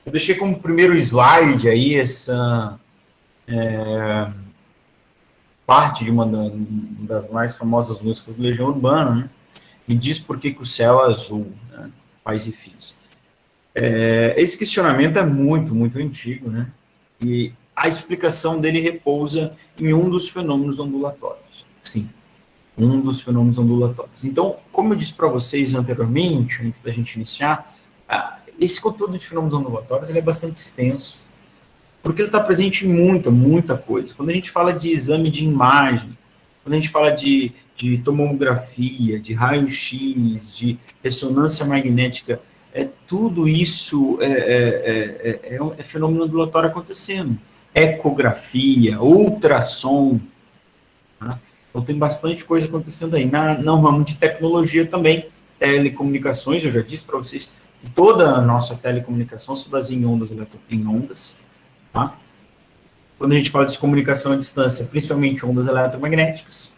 Eu deixei como primeiro slide aí essa parte de uma das mais famosas músicas do Legião Urbana, né? Me diz por que o céu é azul, né? Pais e filhos. Esse questionamento é muito, muito antigo, né? E a explicação dele repousa em um dos fenômenos ondulatórios. Sim, um dos fenômenos ondulatórios. Então, como eu disse para vocês anteriormente, antes da gente iniciar, esse conteúdo de fenômenos ondulatórios ele é bastante extenso, porque ele está presente em muita, muita coisa. Quando a gente fala de exame de imagem, quando a gente fala de tomografia, de raio-x, de ressonância magnética, tudo isso é fenômeno ondulatório acontecendo. Ecografia, ultrassom, tá? Então tem bastante coisa acontecendo aí. No ramo de tecnologia também, telecomunicações, eu já disse para vocês que toda a nossa telecomunicação se baseia em ondas, tá? Quando a gente fala de comunicação à distância, principalmente ondas eletromagnéticas,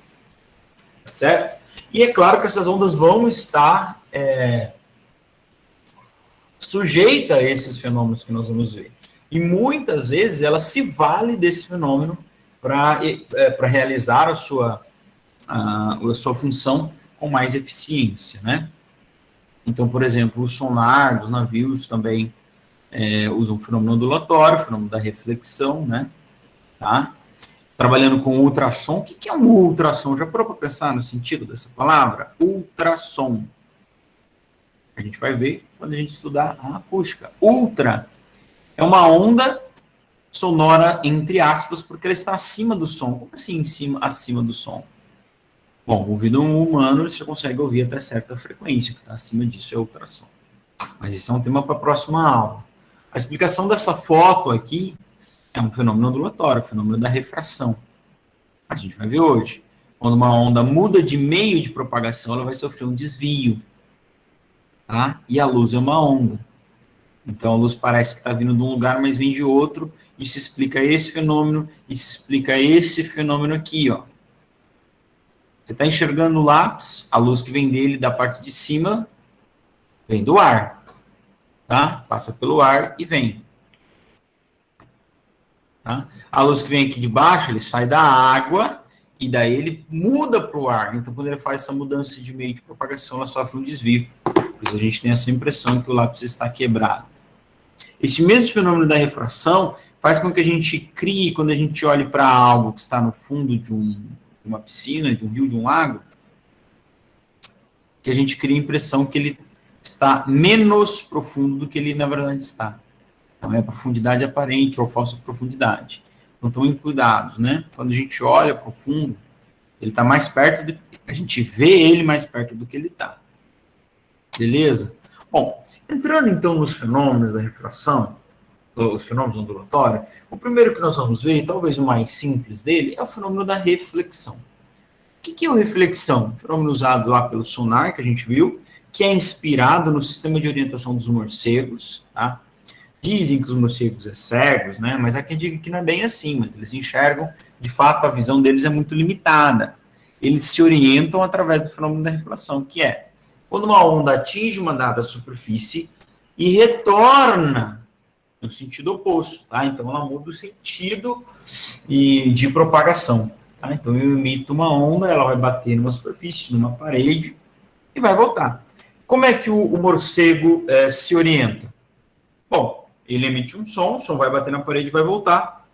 certo? E é claro que essas ondas vão estar sujeitas a esses fenômenos que nós vamos ver. E muitas vezes ela se vale desse fenômeno para realizar a sua função com mais eficiência, né? Então, por exemplo, o sonar dos navios também usa um fenômeno ondulatório, o fenômeno da reflexão, né? Tá? Trabalhando com ultrassom. O que é um ultrassom? Já parou para pensar no sentido dessa palavra? Ultrassom. A gente vai ver quando a gente estudar a acústica. Ultra é uma onda sonora, entre aspas, porque ela está acima do som. Como assim acima do som? Bom, o ouvido humano você consegue ouvir até certa frequência, que está acima disso é ultrassom. Mas isso é um tema para a próxima aula. A explicação dessa foto aqui é um fenômeno ondulatório, o fenômeno da refração. A gente vai ver hoje. Quando uma onda muda de meio de propagação, ela vai sofrer um desvio. Tá? E a luz é uma onda. Então a luz parece que está vindo de um lugar, mas vem de outro. Isso explica esse fenômeno, isso explica esse fenômeno aqui, ó. Você está enxergando o lápis, a luz que vem dele da parte de cima vem do ar, tá? Passa pelo ar e vem. Tá? A luz que vem aqui de baixo, ele sai da água e daí ele muda para o ar. Então, quando ele faz essa mudança de meio de propagação, ela sofre um desvio. Por isso a gente tem essa impressão que o lápis está quebrado. Esse mesmo fenômeno da refração faz com que a gente crie, quando a gente olhe para algo que está no fundo de uma piscina, de um rio, de um lago, que a gente cria a impressão que ele está menos profundo do que ele na verdade está. Então, é a profundidade aparente ou falsa profundidade. Então, tomem cuidado, né? Quando a gente olha para o fundo, ele está mais perto, a gente vê ele mais perto do que ele está. Beleza? Bom, entrando então nos fenômenos da refração, os fenômenos ondulatórios, o primeiro que nós vamos ver, talvez o mais simples dele, é o fenômeno da reflexão. O que é a reflexão? Um fenômeno usado lá pelo sonar, que a gente viu, que é inspirado no sistema de orientação dos morcegos, tá? Dizem que os morcegos são cegos, né? Mas há quem diga que não é bem assim, mas eles enxergam, de fato, a visão deles é muito limitada. Eles se orientam através do fenômeno da refração, que é quando uma onda atinge uma dada superfície e retorna no sentido oposto, tá? Então, ela muda o sentido de propagação, tá? Então, eu emito uma onda, ela vai bater numa superfície, numa parede e vai voltar. Como é que o morcego se orienta? Bom, ele emite um som, o som vai bater na parede e vai voltar.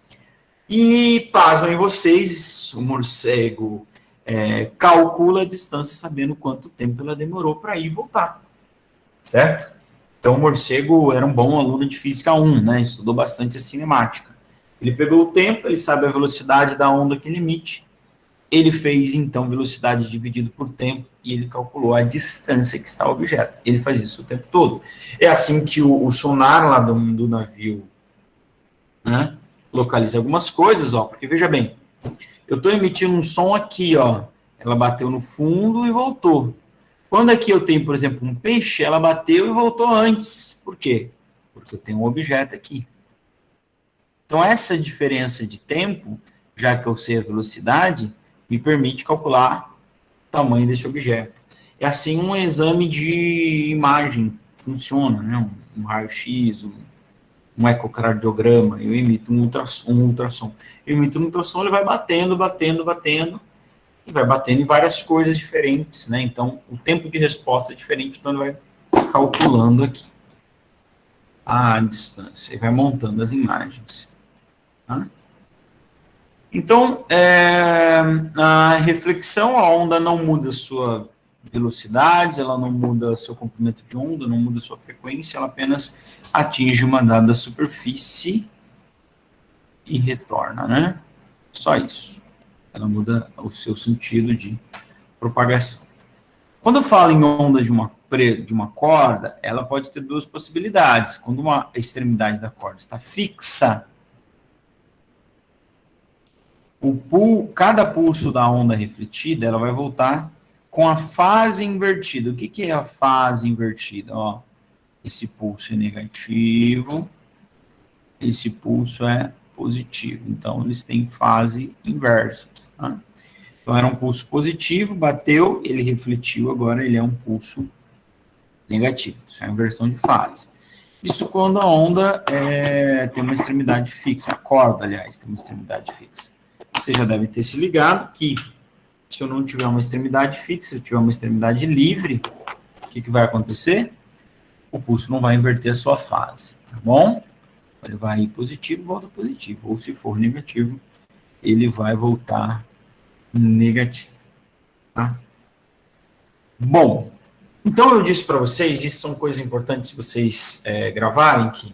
E, pasmem vocês, o morcego calcula a distância sabendo quanto tempo ela demorou para ir e voltar. Certo? Então, o morcego era um bom aluno de Física 1, né? Estudou bastante a cinemática. Ele pegou o tempo, ele sabe a velocidade da onda que ele emite. Ele fez, então, velocidade dividido por tempo e ele calculou a distância que está o objeto. Ele faz isso o tempo todo. É assim que o sonar lá do navio, né, localiza algumas coisas, ó, porque veja bem, eu estou emitindo um som aqui, ó, ela bateu no fundo e voltou. Quando aqui eu tenho, por exemplo, um peixe, ela bateu e voltou antes. Por quê? Porque eu tenho um objeto aqui. Então, essa diferença de tempo, já que eu sei a velocidade, me permite calcular o tamanho desse objeto. É assim um exame de imagem funciona, né? Um raio-x, um ecocardiograma, eu emito um ultrassom. Eu emito um ultrassom, ele vai batendo, e vai batendo em várias coisas diferentes, né? Então, o tempo de resposta é diferente, então ele vai calculando aqui a distância, e vai montando as imagens. Tá? Então, a reflexão, a onda não muda sua velocidade, ela não muda seu comprimento de onda, não muda sua frequência, ela apenas atinge uma dada superfície e retorna, né? Só isso. Ela muda o seu sentido de propagação. Quando eu falo em onda de uma corda, ela pode ter duas possibilidades. Quando uma extremidade da corda está fixa, cada pulso da onda refletida, ela vai voltar com a fase invertida. O que é a fase invertida? Ó, esse pulso é negativo, esse pulso é positivo. Então, eles têm fase inversas. Tá? Então, era um pulso positivo, bateu, ele refletiu, agora ele é um pulso negativo. Isso é a inversão de fase. Isso quando a onda tem uma extremidade fixa, a corda, aliás, tem uma extremidade fixa. Você já deve ter se ligado que se eu não tiver uma extremidade fixa, se eu tiver uma extremidade livre, o que vai acontecer? O pulso não vai inverter a sua fase, tá bom? Ele vai ir positivo, volta positivo. Ou se for negativo, ele vai voltar negativo. Tá? Bom, então eu disse para vocês, isso são coisas importantes se vocês gravarem, que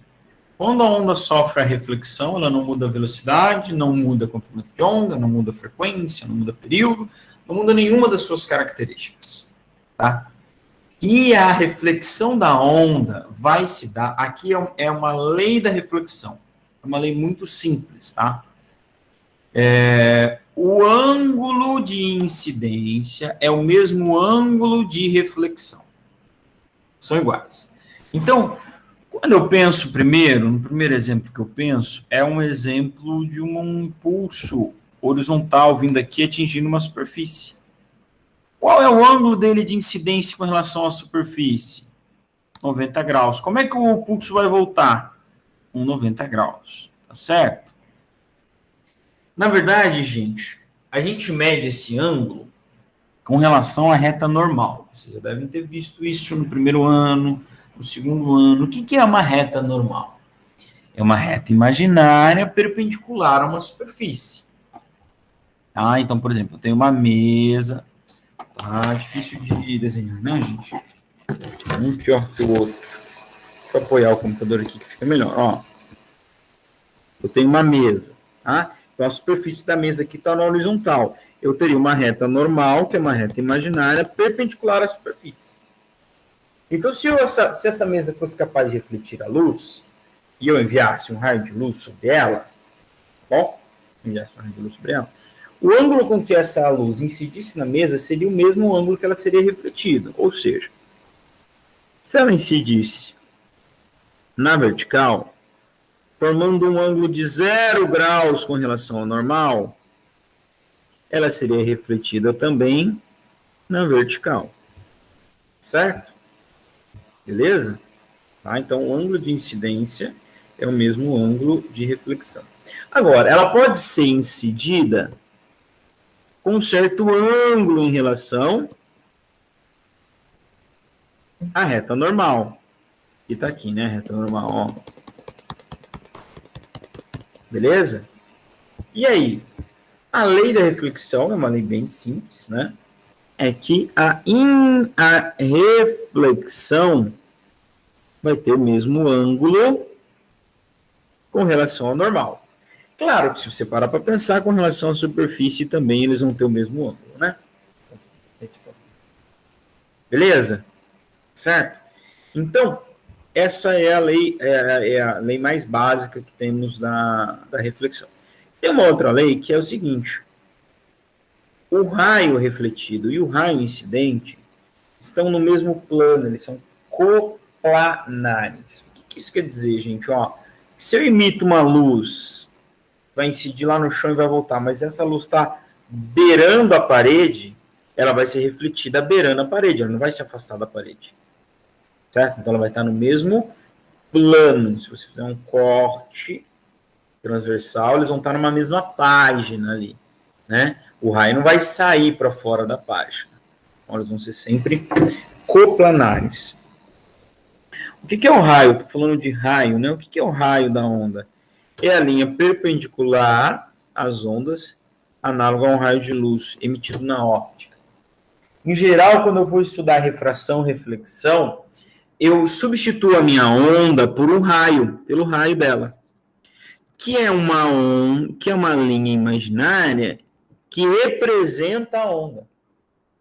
quando a onda sofre a reflexão, ela não muda a velocidade, não muda comprimento de onda, não muda a frequência, não muda período, não muda nenhuma das suas características. Tá? E a reflexão da onda vai se dar, aqui é uma lei da reflexão, é uma lei muito simples, tá? O ângulo de incidência é o mesmo ângulo de reflexão. São iguais. Então, quando eu penso no primeiro exemplo que eu penso, é um exemplo de um impulso horizontal vindo aqui atingindo uma superfície. Qual é o ângulo dele de incidência com relação à superfície? 90 graus. Como é que o pulso vai voltar? 90 graus. Tá certo? Na verdade, gente, a gente mede esse ângulo com relação à reta normal. Vocês já devem ter visto isso no primeiro ano, no segundo ano. O que é uma reta normal? É uma reta imaginária perpendicular a uma superfície. Tá? Então, por exemplo, eu tenho uma mesa. Tá difícil de desenhar, né, gente? Um pior que o outro. Deixa eu apoiar o computador aqui que fica melhor. Ó, eu tenho uma mesa, tá? Então, a superfície da mesa aqui está na horizontal. Eu teria uma reta normal, que é uma reta imaginária, perpendicular à superfície. Então, se essa mesa fosse capaz de refletir a luz, e eu enviasse um raio de luz sobre ela, bom, enviasse um raio de luz sobre ela, o ângulo com que essa luz incidisse na mesa seria o mesmo ângulo que ela seria refletida. Ou seja, se ela incidisse na vertical, formando um ângulo de 0 graus com relação ao normal, ela seria refletida também na vertical. Certo? Beleza? Tá? Então, o ângulo de incidência é o mesmo ângulo de reflexão. Agora, ela pode ser incidida com um certo ângulo em relação à reta normal. Que está aqui, né? Reta normal, ó. Beleza? E aí? A lei da reflexão é uma lei bem simples, né? É que a reflexão vai ter o mesmo ângulo com relação ao normal. Claro que se você parar para pensar, com relação à superfície também eles vão ter o mesmo ângulo, né? Beleza? Certo? Então, essa é a lei mais básica que temos da reflexão. Tem uma outra lei que é o seguinte: o raio refletido e o raio incidente estão no mesmo plano, eles são coplanares. O que isso quer dizer, gente? Ó, se eu emito uma luz, vai incidir lá no chão e vai voltar, mas essa luz está beirando a parede, ela vai ser refletida beirando a parede, ela não vai se afastar da parede. Certo? Então ela vai estar no mesmo plano. Se você fizer um corte transversal, eles vão estar numa mesma página ali, né? O raio não vai sair para fora da página. Então, eles vão ser sempre coplanares. O que é o raio? Estou falando de raio, né? O que é o raio da onda? É a linha perpendicular às ondas, análoga a um raio de luz emitido na óptica. Em geral, quando eu vou estudar refração, reflexão, eu substituo a minha onda por um raio, pelo raio dela, que é uma linha imaginária que representa a onda.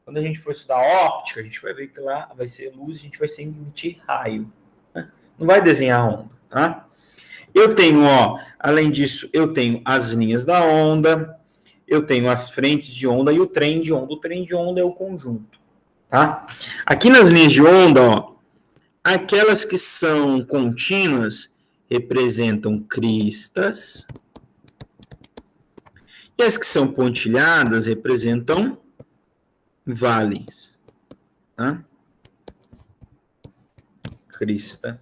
Quando a gente for estudar óptica, a gente vai ver que lá vai ser luz, a gente vai sempre emitir raio, né? Não vai desenhar onda, tá? Eu tenho, além disso, eu tenho as linhas da onda, eu tenho as frentes de onda e o trem de onda. O trem de onda é o conjunto, tá? Aqui nas linhas de onda, aquelas que são contínuas representam cristas e as que são pontilhadas representam vales, tá? Crista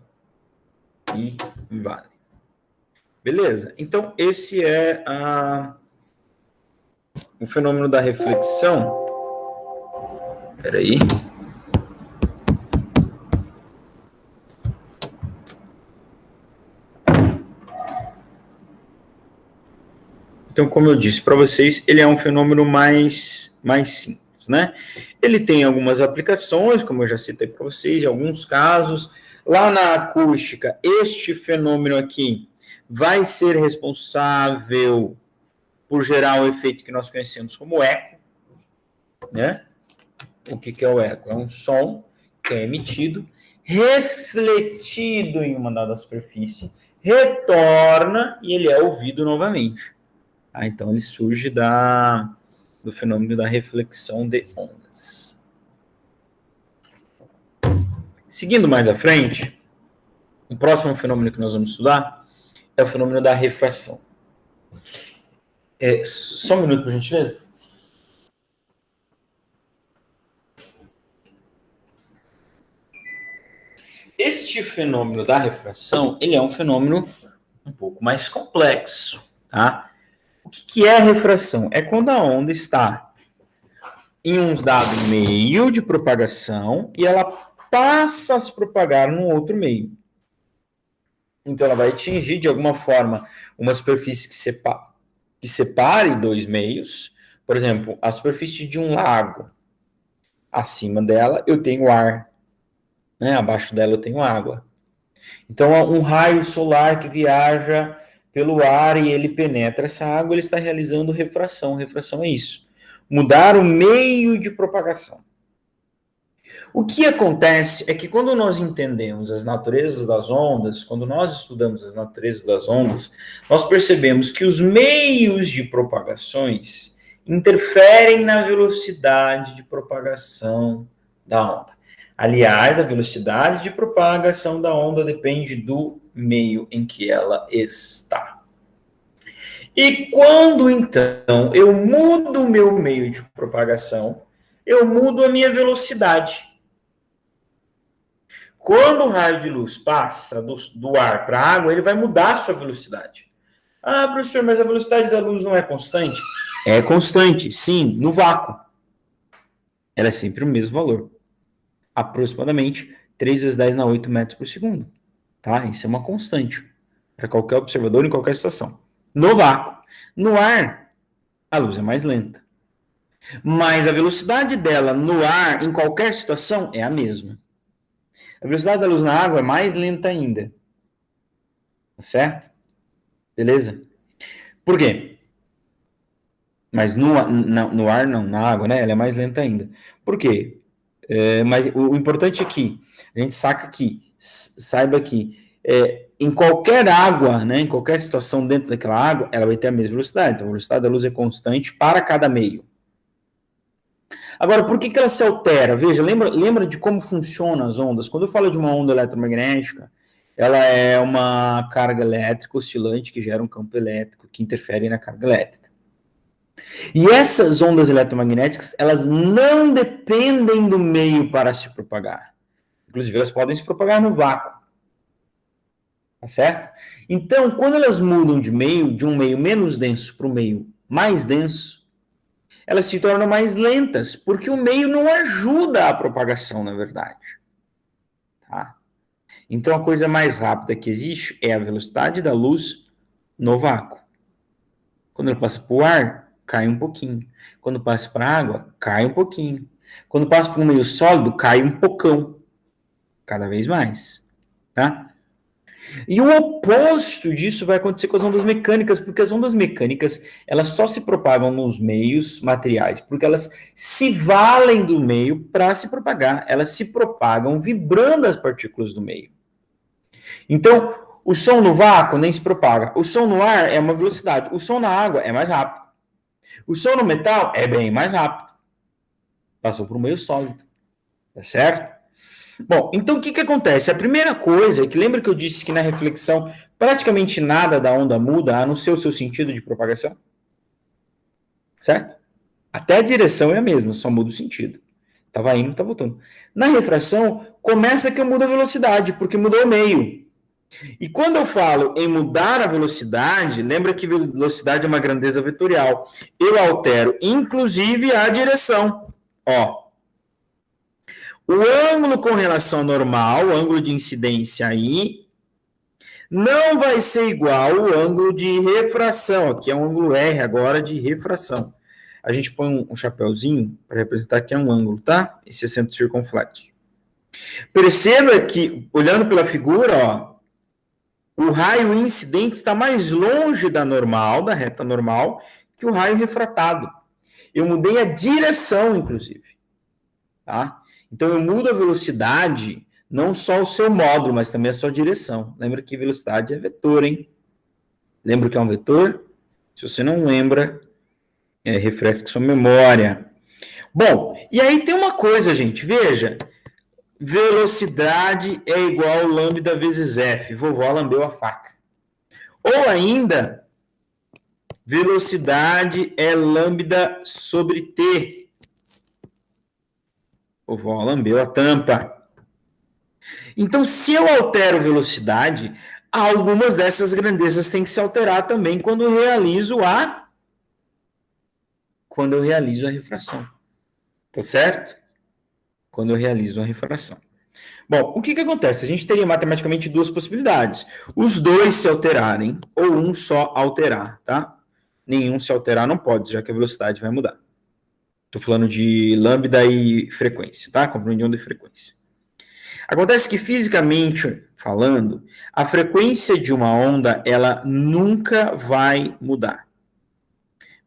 e vale. Beleza? Então, esse é o fenômeno da reflexão. Espera aí. Então, como eu disse para vocês, ele é um fenômeno mais simples, né? Ele tem algumas aplicações, como eu já citei para vocês, em alguns casos. Lá na acústica, este fenômeno aqui vai ser responsável por gerar o efeito que nós conhecemos como eco, né? O que é o eco? É um som que é emitido, refletido em uma dada superfície, retorna e ele é ouvido novamente. Então, ele surge do fenômeno da reflexão de ondas. Seguindo mais à frente, o próximo fenômeno que nós vamos estudar é o fenômeno da refração. Só um minuto, por gentileza. Este fenômeno da refração, ele é um fenômeno um pouco mais complexo, tá? O que é a refração? É quando a onda está em um dado meio de propagação e ela passa a se propagar num outro meio. Então, ela vai atingir, de alguma forma, uma superfície que separe dois meios. Por exemplo, a superfície de um lago. Acima dela, eu tenho ar, né? Abaixo dela, eu tenho água. Então, um raio solar que viaja pelo ar e ele penetra essa água, ele está realizando refração. Refração é isso. Mudar o meio de propagação. O que acontece é que quando nós entendemos as naturezas das ondas, quando nós estudamos as naturezas das ondas, nós percebemos que os meios de propagações interferem na velocidade de propagação da onda. Aliás, a velocidade de propagação da onda depende do meio em que ela está. E quando, então, eu mudo o meu meio de propagação, eu mudo a minha velocidade. Quando o raio de luz passa do ar para a água, ele vai mudar a sua velocidade. Ah, professor, mas a velocidade da luz não é constante? É constante, sim, no vácuo. Ela é sempre o mesmo valor. Aproximadamente 3 vezes 10 na 8 metros por segundo. Tá? Isso é uma constante para qualquer observador em qualquer situação. No vácuo. No ar, a luz é mais lenta. Mas a velocidade dela no ar, em qualquer situação, é a mesma. A velocidade da luz na água é mais lenta ainda. Tá certo? Beleza? Por quê? Mas no ar não, na água, né? Ela é mais lenta ainda. Por quê? Mas o importante é que a gente saiba que em qualquer água, né, em qualquer situação dentro daquela água, ela vai ter a mesma velocidade. Então, a velocidade da luz é constante para cada meio. Agora, por que ela se altera? Veja, lembra de como funcionam as ondas? Quando eu falo de uma onda eletromagnética, ela é uma carga elétrica oscilante que gera um campo elétrico que interfere na carga elétrica. E essas ondas eletromagnéticas, elas não dependem do meio para se propagar. Inclusive, elas podem se propagar no vácuo. Tá certo? Então, quando elas mudam de um meio menos denso para um meio mais denso, elas se tornam mais lentas, porque o meio não ajuda a propagação, na verdade. Tá? Então, a coisa mais rápida que existe é a velocidade da luz no vácuo. Quando ele passa para o ar, cai um pouquinho. Quando passa para a água, cai um pouquinho. Quando passa para um meio sólido, cai um pocão. Cada vez mais. Tá? E o oposto disso vai acontecer com as ondas mecânicas, porque as ondas mecânicas, elas só se propagam nos meios materiais, porque elas se valem do meio para se propagar. Elas se propagam vibrando as partículas do meio. Então, o som no vácuo nem se propaga. O som no ar é uma velocidade. O som na água é mais rápido. O som no metal é bem mais rápido. Passou para o meio sólido. Tá certo? Bom, então o que acontece? A primeira coisa é que lembra que eu disse que na reflexão praticamente nada da onda muda, a não ser o seu sentido de propagação? Certo? Até a direção é a mesma, só muda o sentido. Estava indo, está voltando. Na refração, começa que eu mudo a velocidade, porque mudou o meio. E quando eu falo em mudar a velocidade, lembra que velocidade é uma grandeza vetorial. Eu altero, inclusive, a direção. Ó, o ângulo com relação normal, o ângulo de incidência aí, não vai ser igual ao ângulo de refração. Aqui é um ângulo R agora de refração. A gente põe um chapéuzinho para representar que é um ângulo, tá? Esse é centro circunflexo. Perceba que, olhando pela figura, ó, o raio incidente está mais longe da normal, da reta normal, que o raio refratado. Eu mudei a direção, inclusive. Tá? Então, eu mudo a velocidade, não só o seu módulo, mas também a sua direção. Lembra que velocidade é vetor, hein? Lembra que é um vetor? Se você não lembra, refresque sua memória. Bom, e aí tem uma coisa, gente, veja. Velocidade é igual lambda vezes F. Vovó lambeu a faca. Ou ainda, velocidade é lambda sobre T. Vovó lambeu a tampa. Então, se eu altero velocidade, algumas dessas grandezas têm que se alterar também quando eu realizo a refração. Tá certo? Quando eu realizo a refração. Bom, o que acontece? A gente teria matematicamente duas possibilidades. Os dois se alterarem ou um só alterar, tá? Nenhum se alterar não pode, já que a velocidade vai mudar. Estou falando de lambda e frequência, tá? Comprimento de onda e frequência. Acontece que, fisicamente falando, a frequência de uma onda, ela nunca vai mudar.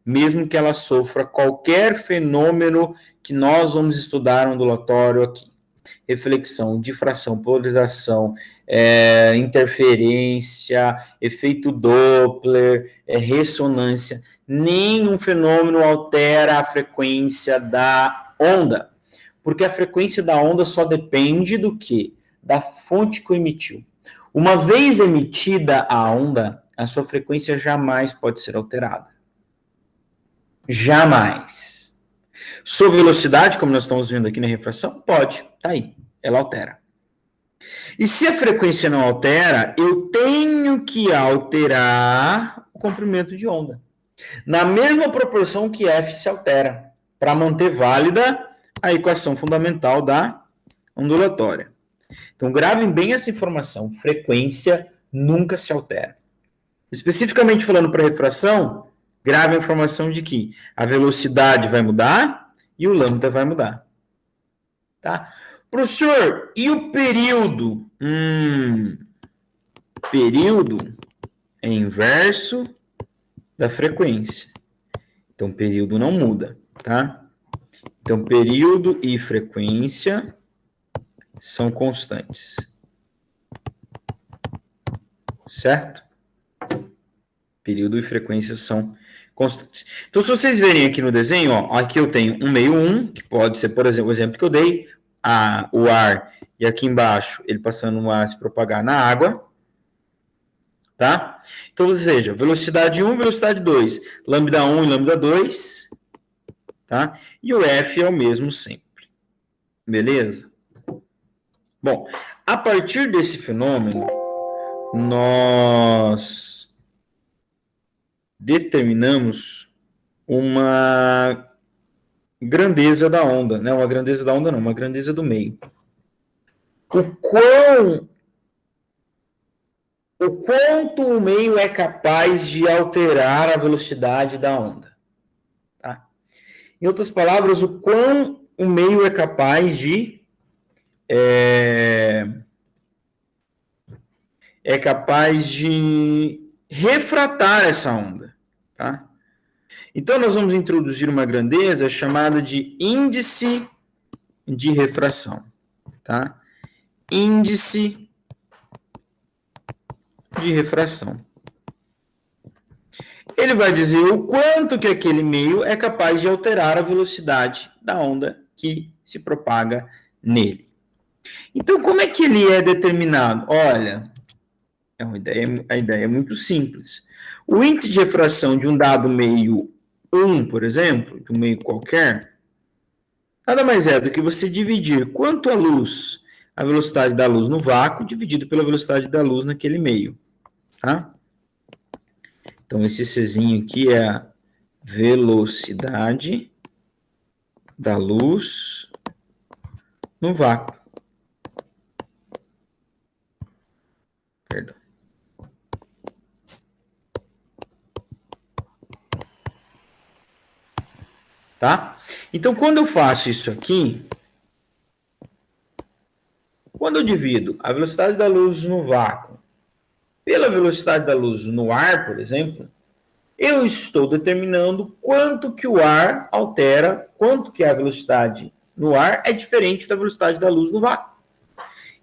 Mesmo que ela sofra qualquer fenômeno que nós vamos estudar no ondulatório aqui. Reflexão, difração, polarização, interferência, efeito Doppler, ressonância. Nenhum fenômeno altera a frequência da onda. Porque a frequência da onda só depende do quê? Da fonte que o emitiu. Uma vez emitida a onda, a sua frequência jamais pode ser alterada. Jamais. Sua velocidade, como nós estamos vendo aqui na refração, pode. Tá aí. Ela altera. E se a frequência não altera, eu tenho que alterar o comprimento de onda. Na mesma proporção que F se altera, para manter válida a equação fundamental da ondulatória. Então, gravem bem essa informação. Frequência nunca se altera. Especificamente falando para refração, grave a informação de que a velocidade vai mudar e o lambda vai mudar. Tá? Professor, e o período? Período é inverso da frequência. Então, período não muda, tá? Então, período e frequência são constantes. Certo? Período e frequência são constantes. Então, se vocês verem aqui no desenho, ó, aqui eu tenho um meio 1, que pode ser, por exemplo, o exemplo que eu dei, o ar, e aqui embaixo ele passando a se propagar na água. Tá? Então, ou seja, velocidade 1, velocidade 2, lambda 1 e lambda 2, tá? E o F é o mesmo sempre. Beleza? Bom, a partir desse fenômeno, nós determinamos uma grandeza da onda, né? Uma grandeza da onda não, uma grandeza do meio. O quanto o meio é capaz de alterar a velocidade da onda. Tá? Em outras palavras, o quão o meio é capaz de refratar essa onda. Tá? Então, nós vamos introduzir uma grandeza chamada de índice de refração. Tá? Índice de refração. Ele vai dizer o quanto que aquele meio é capaz de alterar a velocidade da onda que se propaga nele. Então, como é que ele é determinado? Olha, a ideia é muito simples. O índice de refração de um dado meio 1, por exemplo, de um meio qualquer, nada mais é do que você dividir quanto a luz, a velocidade da luz no vácuo, dividido pela velocidade da luz naquele meio. Tá? Então, esse Czinho aqui é a velocidade da luz no vácuo. Perdão. Tá? Então, quando eu faço isso aqui, quando eu divido a velocidade da luz no vácuo pela velocidade da luz no ar, por exemplo, eu estou determinando quanto que o ar altera, quanto que a velocidade no ar é diferente da velocidade da luz no vácuo.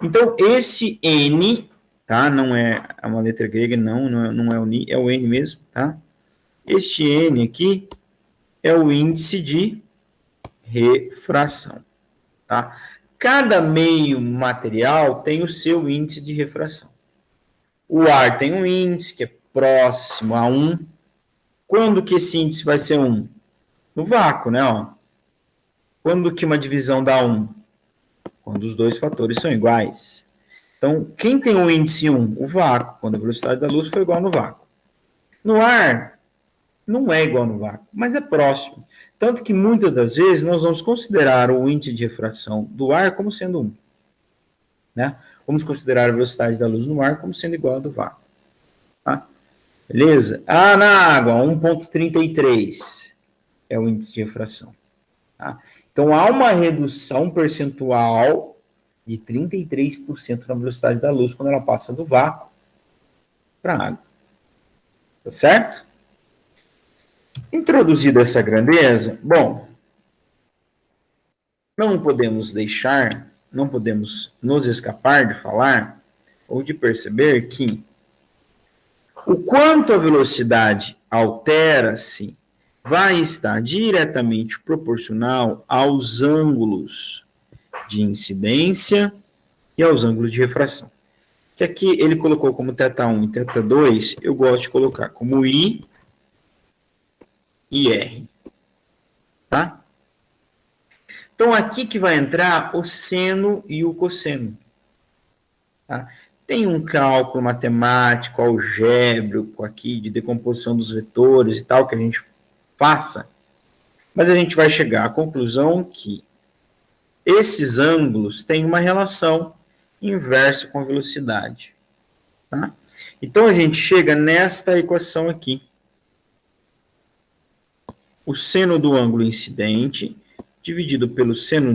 Então, esse N, tá? Não é uma letra grega, não é o N, é o N mesmo, tá? Este N aqui é o índice de refração, tá? Cada meio material tem o seu índice de refração. O ar tem um índice que é próximo a 1. Quando que esse índice vai ser 1? No vácuo, né? Ó. Quando que uma divisão dá 1? Quando os dois fatores são iguais. Então, quem tem o índice 1? O vácuo, quando a velocidade da luz for igual no vácuo. No ar, não é igual no vácuo, mas é próximo. Tanto que muitas das vezes nós vamos considerar o índice de refração do ar como sendo 1. Né? Vamos considerar a velocidade da luz no ar como sendo igual a do vácuo. Tá? Beleza? Ah, na água, 1,33 é o índice de refração. Tá? Então, há uma redução percentual de 33% na velocidade da luz quando ela passa do vácuo para a água. Tá certo? Introduzida essa grandeza, bom, não podemos nos escapar de falar ou de perceber que o quanto a velocidade altera-se vai estar diretamente proporcional aos ângulos de incidência e aos ângulos de refração. Que aqui ele colocou como θ1 e θ2, eu gosto de colocar como I e R. Tá? Então, aqui que vai entrar o seno e o cosseno. Tá? Tem um cálculo matemático, algébrico aqui, de decomposição dos vetores e tal, que a gente faça, mas a gente vai chegar à conclusão que esses ângulos têm uma relação inversa com a velocidade. Tá? Então, a gente chega nesta equação aqui. O seno do ângulo incidente dividido pelo seno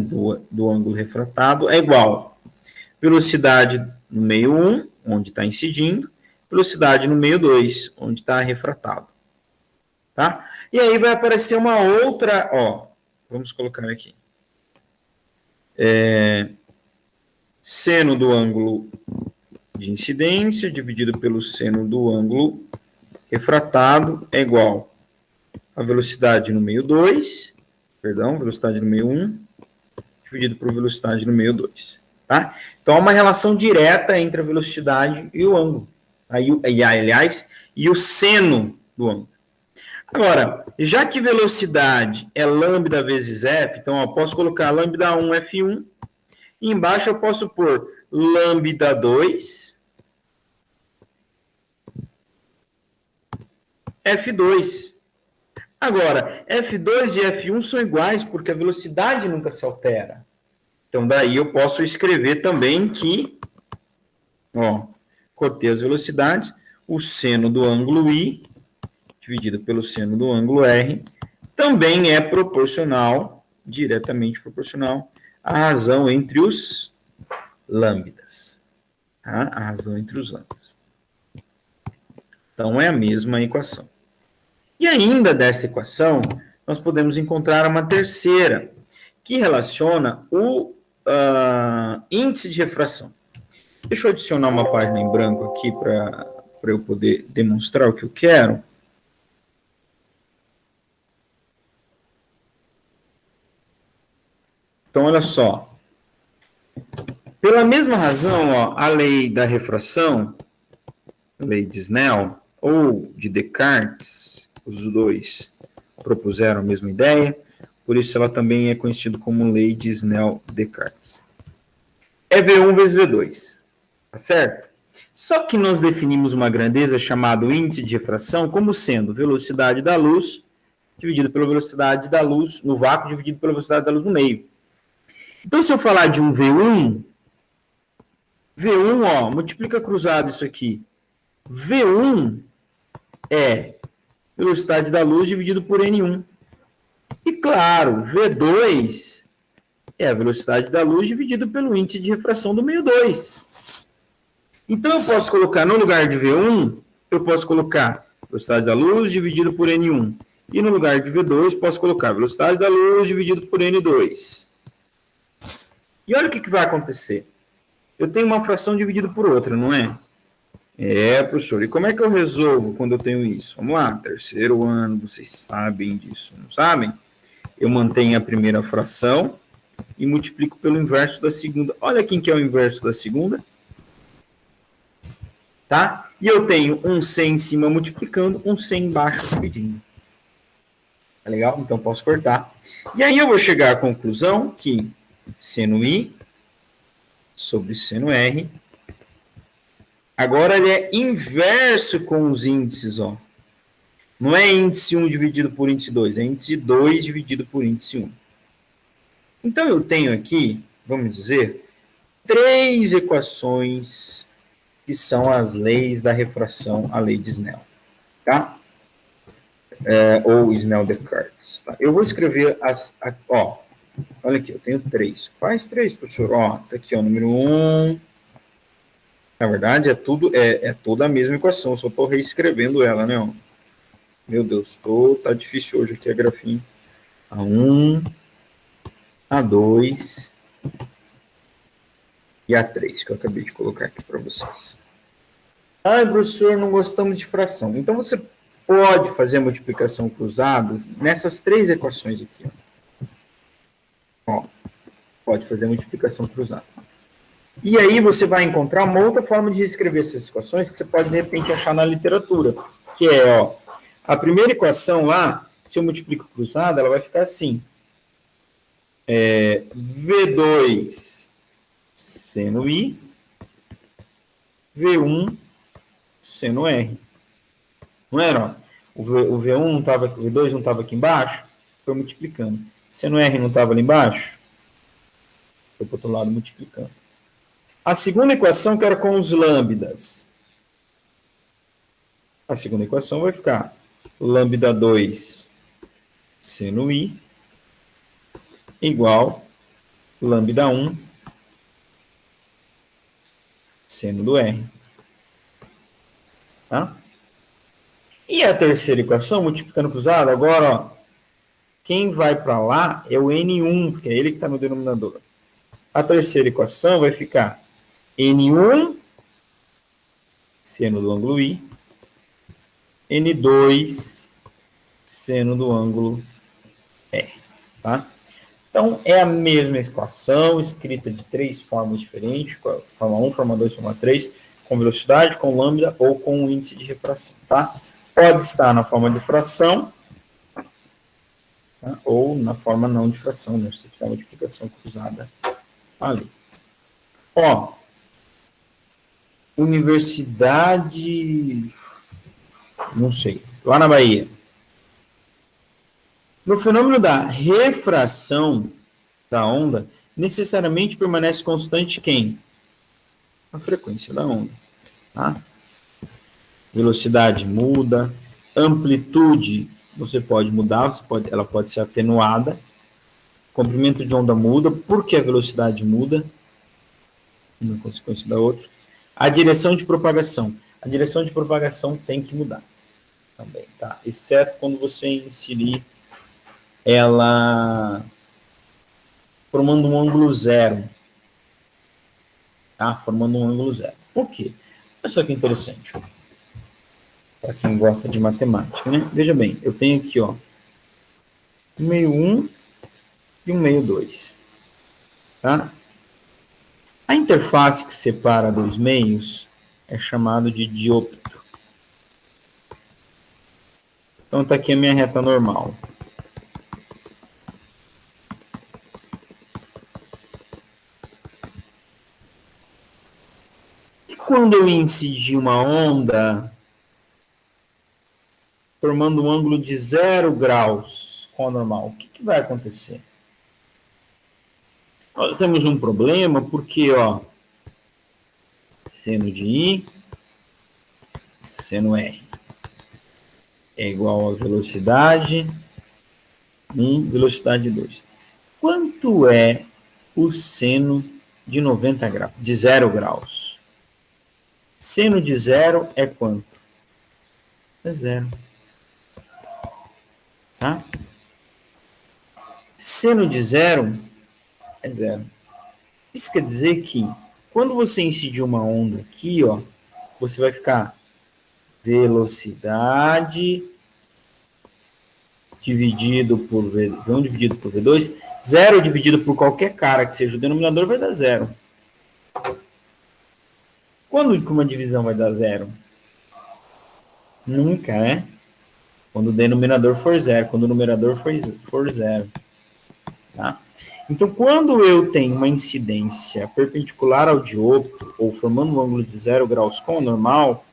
do ângulo refratado é igual a velocidade no meio 1, onde está incidindo, velocidade no meio 2, onde está refratado. Tá? E aí vai aparecer uma outra, ó, vamos colocar aqui. Seno do ângulo de incidência dividido pelo seno do ângulo refratado é igual a velocidade no meio 2, velocidade no meio 1, dividido por velocidade no meio 2. Tá? Então, há uma relação direta entre a velocidade e o ângulo. Aliás, e o seno do ângulo. Agora, já que velocidade é lambda vezes f, então eu posso colocar lambda 1 f1, e embaixo eu posso pôr lambda 2 F2. Agora, F2 e F1 são iguais porque a velocidade nunca se altera. Então, daí eu posso escrever também que, ó, cortei as velocidades, o seno do ângulo I, dividido pelo seno do ângulo R, também é proporcional, diretamente proporcional, à razão entre os lambdas. Tá? A razão entre os lambdas. Então, é a mesma equação. E ainda desta equação, nós podemos encontrar uma terceira, que relaciona o índice de refração. Deixa eu adicionar uma página em branco aqui para eu poder demonstrar o que eu quero. Então, olha só. Pela mesma razão, ó, a lei da refração, a lei de Snell, ou de Descartes, os dois propuseram a mesma ideia, por isso ela também é conhecida como lei de Snell-Descartes. É V1 vezes V2, tá certo? Só que nós definimos uma grandeza chamada índice de refração como sendo velocidade da luz dividido pela velocidade da luz no vácuo dividido pela velocidade da luz no meio. Então, se eu falar de um V1, ó, multiplica cruzado isso aqui. V1 é velocidade da luz dividido por N1. E, claro, V2 é a velocidade da luz dividido pelo índice de refração do meio 2. Então, eu posso colocar, no lugar de V1, eu posso colocar velocidade da luz dividido por N1. E no lugar de V2, posso colocar velocidade da luz dividido por N2. E olha o que vai acontecer. Eu tenho uma fração dividida por outra, não é? É, professor. E como é que eu resolvo quando eu tenho isso? Vamos lá. Terceiro ano, vocês sabem disso, não sabem? Eu mantenho a primeira fração e multiplico pelo inverso da segunda. Olha quem que é o inverso da segunda. Tá? E eu tenho um C em cima multiplicando, um C embaixo dividindo. Tá legal? Então, posso cortar. E aí eu vou chegar à conclusão que seno I sobre seno R. Agora ele é inverso com os índices, ó. Não é índice 1 dividido por índice 2, é índice 2 dividido por índice 1. Então eu tenho aqui, vamos dizer, 3 equações que são as leis da refração, a lei de Snell, tá? Ou Snell-Descartes. Tá? Eu vou escrever ó, olha aqui, eu tenho 3. Quais 3, professor? Ó, tá aqui, ó, número 1. Na verdade, é toda a mesma equação, eu só estou reescrevendo ela, né? Ó. Meu Deus, tá difícil hoje aqui a grafinha. A1, A2 e A3, que eu acabei de colocar aqui para vocês. Ah, professor, não gostamos de fração. Então, você pode fazer a multiplicação cruzada nessas 3 equações aqui. Ó, pode fazer a multiplicação cruzada. E aí você vai encontrar uma outra forma de escrever essas equações que você pode, de repente, achar na literatura, que é, ó, a primeira equação lá, se eu multiplico cruzada, ela vai ficar assim. V2 seno I, V1 seno R. Não era? Ó? O V1 não estava, o V2 não estava aqui embaixo? Foi multiplicando. Seno R não estava ali embaixo? Foi para o outro lado multiplicando. A segunda equação, que era com os lambdas. A segunda equação vai ficar lambda 2 seno I igual lambda 1 seno do R. Tá? E a terceira equação, multiplicando cruzado, agora, ó, quem vai para lá é o N1, porque é ele que está no denominador. A terceira equação vai ficar N1 seno do ângulo I, N2 seno do ângulo R. Tá? Então, é a mesma equação, escrita de 3 formas diferentes, forma 1, forma 2, forma 3, com velocidade, com lambda ou com índice de refração. Tá? Pode estar na forma de fração, tá? Ou na forma não de fração, né? Se fizer multiplicação cruzada ali. Ó, universidade, não sei, lá na Bahia. No fenômeno da refração da onda, necessariamente permanece constante quem? A frequência da onda. Tá? Velocidade muda, amplitude você pode mudar, ela pode ser atenuada, comprimento de onda muda, porque a velocidade muda, uma consequência da outra. A direção de propagação. A direção de propagação tem que mudar também, tá? Exceto quando você inserir ela formando um ângulo zero. Tá? Formando um ângulo zero. Por quê? Olha só que interessante. Para quem gosta de matemática, né? Veja bem, eu tenho aqui, ó, um meio 1 e um meio 2. Tá? A interface que separa dois meios é chamado de diôptro. Então, está aqui a minha reta normal. E quando eu incidir uma onda, formando um ângulo de 0 graus com a normal, o que vai acontecer? Nós temos um problema porque, ó, seno de I, seno R é igual a velocidade 1, velocidade 2. Quanto é o seno de 90 graus, de 0 graus? Seno de 0 é quanto? É 0. Tá? Seno de 0 é 0. Isso quer dizer que quando você incidir uma onda aqui, ó, você vai ficar velocidade dividido por V1 dividido por V2, 0 dividido por qualquer cara que seja o denominador vai dar 0. Quando que uma divisão vai dar 0? Nunca, né? Quando o denominador for 0, quando o numerador for 0. Tá? Então, quando eu tenho uma incidência perpendicular ao diôptro, ou formando um ângulo de 0 graus com o normal,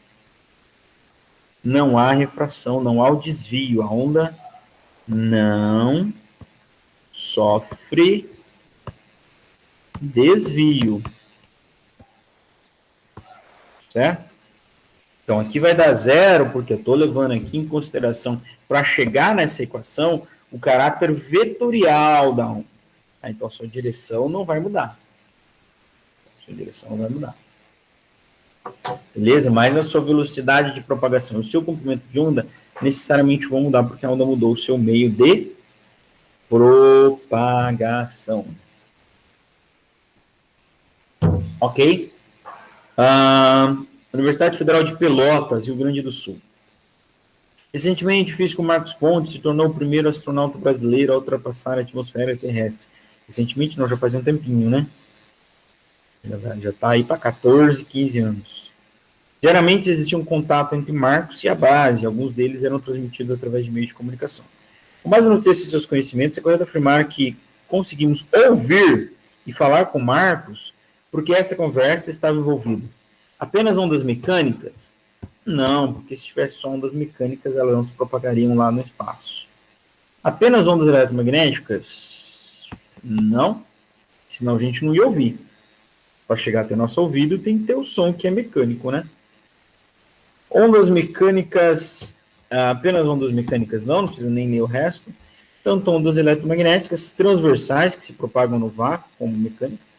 não há refração, não há o desvio. A onda não sofre desvio. Certo? Então, aqui vai dar 0, porque eu estou levando aqui em consideração, para chegar nessa equação, o caráter vetorial da onda. Então, a sua direção não vai mudar. Beleza? Mas a sua velocidade de propagação, o seu comprimento de onda, necessariamente vão mudar, porque a onda mudou o seu meio de propagação. Ok? Universidade Federal de Pelotas, Rio Grande do Sul. Recentemente, o físico Marcos Pontes se tornou o primeiro astronauta brasileiro a ultrapassar a atmosfera terrestre. Recentemente, não, já faz um tempinho, né? Já está aí para 14, 15 anos. Geralmente existia um contato entre Marcos e a base, alguns deles eram transmitidos através de meios de comunicação. Com base no texto e seus conhecimentos, é correto afirmar que conseguimos ouvir e falar com Marcos porque essa conversa estava envolvida apenas ondas mecânicas? Não, porque se tivesse só ondas mecânicas, elas não se propagariam lá no espaço. Apenas ondas eletromagnéticas? Não, senão a gente não ia ouvir. Para chegar até nosso ouvido, tem que ter o som que é mecânico, né? Ondas mecânicas, apenas ondas mecânicas não precisa nem ler o resto. Tanto ondas eletromagnéticas transversais, que se propagam no vácuo, como mecânicas,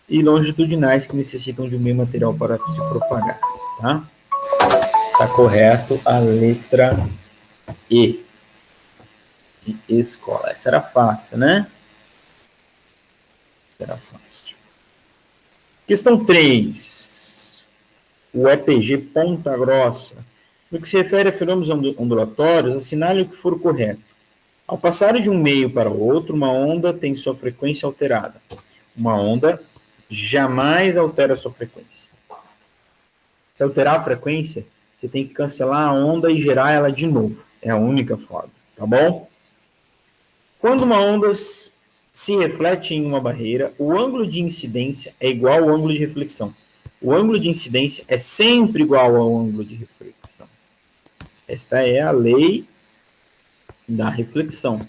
e longitudinais, que necessitam de um meio material para se propagar. Tá? Tá correto a letra E, de escola. Essa era fácil, né? Essa era fácil. Questão 3. O EPG Ponta Grossa. No que se refere a fenômenos ondulatórios, assinale o que for correto. Ao passar de um meio para o outro, uma onda tem sua frequência alterada. Uma onda jamais altera sua frequência. Se alterar a frequência, você tem que cancelar a onda e gerar ela de novo. É a única forma, tá bom? Quando uma onda se reflete em uma barreira, o ângulo de incidência é igual ao ângulo de reflexão. O ângulo de incidência é sempre igual ao ângulo de reflexão. Esta é a lei da reflexão.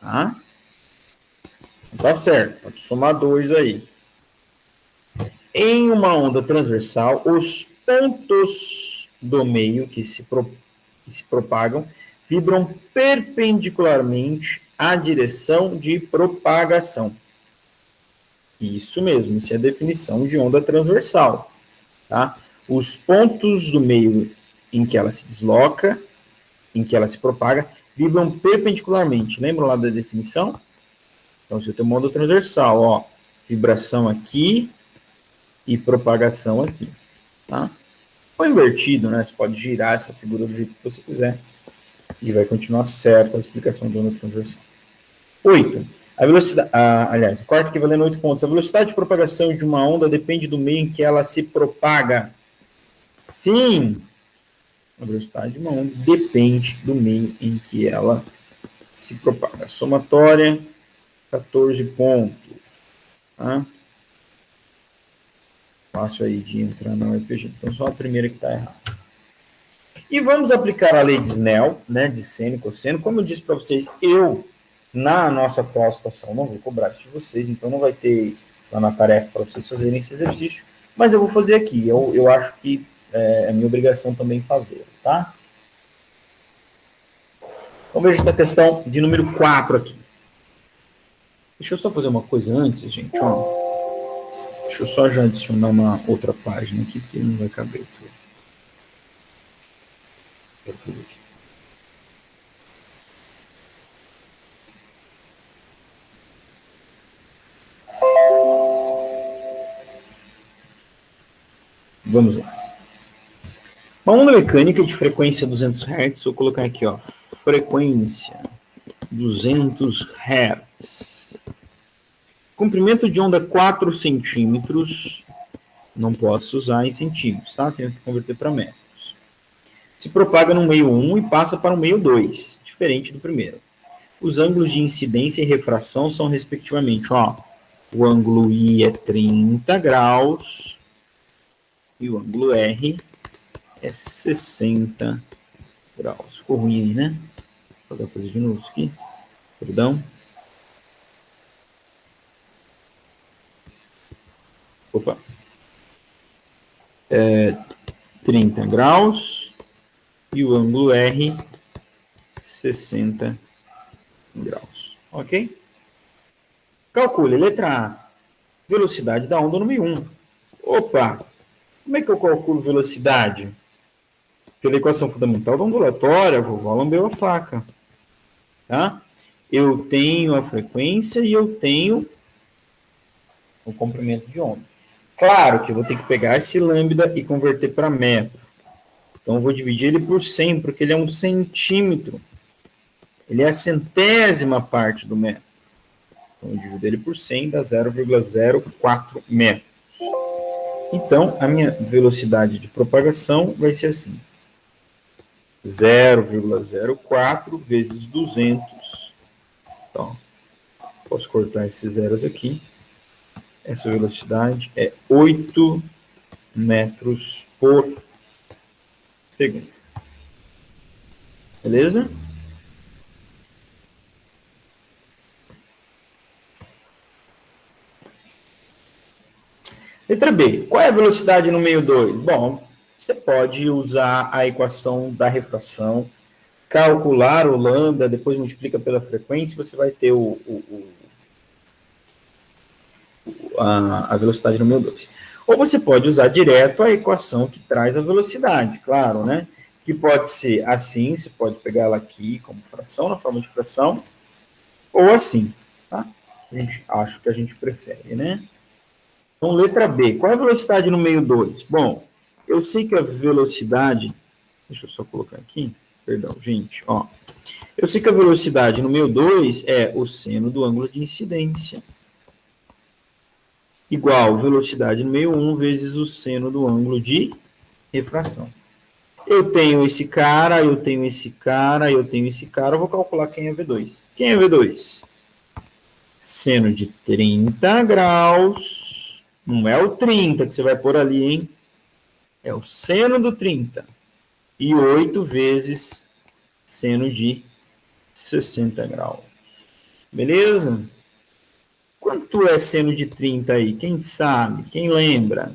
Tá? Tá certo, pode somar 2 aí. Em uma onda transversal, os pontos do meio que se propagam vibram perpendicularmente à direção de propagação. Isso mesmo, isso é a definição de onda transversal. Tá? Os pontos do meio em que ela se desloca, em que ela se propaga, vibram perpendicularmente. Lembram lá da definição? Então, se eu tenho uma onda transversal, ó, vibração aqui e propagação aqui. Tá? Ou invertido, né? Você pode girar essa figura do jeito que você quiser e vai continuar certa a explicação da onda transversal. 8. A velocidade, aliás, quarto aqui valendo 8 pontos. A velocidade de propagação de uma onda depende do meio em que ela se propaga. Sim, a velocidade de uma onda depende do meio em que ela se propaga. Somatória, 14 pontos. Tá? Fácil aí de entrar na RPG. Então, só a primeira que está errada. E vamos aplicar a lei de Snell, né, de seno e cosseno. Como eu disse para vocês, na nossa atual situação, não vou cobrar isso de vocês, então não vai ter lá na tarefa para vocês fazerem esse exercício, mas eu vou fazer aqui. Eu acho que é minha obrigação também fazer, tá? Vamos ver essa questão de número 4 aqui. Deixa eu só fazer uma coisa antes, gente, ó. Deixa eu só já adicionar uma outra página aqui, porque não vai caber tudo. Quero fazer aqui. Vamos lá. Uma onda mecânica de frequência 200 Hz, vou colocar aqui, ó, frequência 200 Hz. Comprimento de onda 4 centímetros, não posso usar em centímetros, tá? Tenho que converter para metros. Se propaga no meio 1 e passa para o meio 2, diferente do primeiro. Os ângulos de incidência e refração são, respectivamente, ó, o ângulo I é 30 graus e o ângulo R é 60 graus. Ficou ruim aí, né? Vou fazer de novo isso aqui. Perdão. Opa. 30 graus e o ângulo R 60 graus. Ok? Calcule, letra A. Velocidade da onda número 1. Opa! Como é que eu calculo velocidade? Pela equação fundamental da ondulatória, a vovó lambeu a faca. Tá? Eu tenho a frequência e eu tenho o comprimento de onda. Claro que eu vou ter que pegar esse lambda e converter para metro. Então, eu vou dividir ele por 100, porque ele é 1 centímetro. Ele é a centésima parte do metro. Então, eu divido ele por 100, dá 0,04 metros. Então, a minha velocidade de propagação vai ser assim. 0,04 vezes 200. Então, posso cortar esses zeros aqui. Essa velocidade é 8 metros por segundo. Beleza? Letra B. Qual é a velocidade no meio 2? Bom, você pode usar a equação da refração, calcular o lambda, depois multiplica pela frequência, você vai ter a velocidade no meio 2. Ou você pode usar direto a equação que traz a velocidade, claro, né? Que pode ser assim, você pode pegar ela aqui como fração, na forma de fração, ou assim, tá? Acho que a gente prefere, né? Então, letra B. Qual é a velocidade no meio 2? Bom, eu sei que a velocidade... Deixa eu só colocar aqui. Perdão, gente. Ó, eu sei que a velocidade no meio 2 é o seno do ângulo de incidência. Igual velocidade no meio 1 vezes o seno do ângulo de refração. Eu tenho esse cara, eu tenho esse cara, eu tenho esse cara. Eu vou calcular quem é V2. Quem é V2? Seno de 30 graus... Não é o 30 que você vai pôr ali, hein? É o seno do 30. e 8 vezes seno de 60 graus. Beleza? Quanto é seno de 30 aí? Quem sabe? Quem lembra?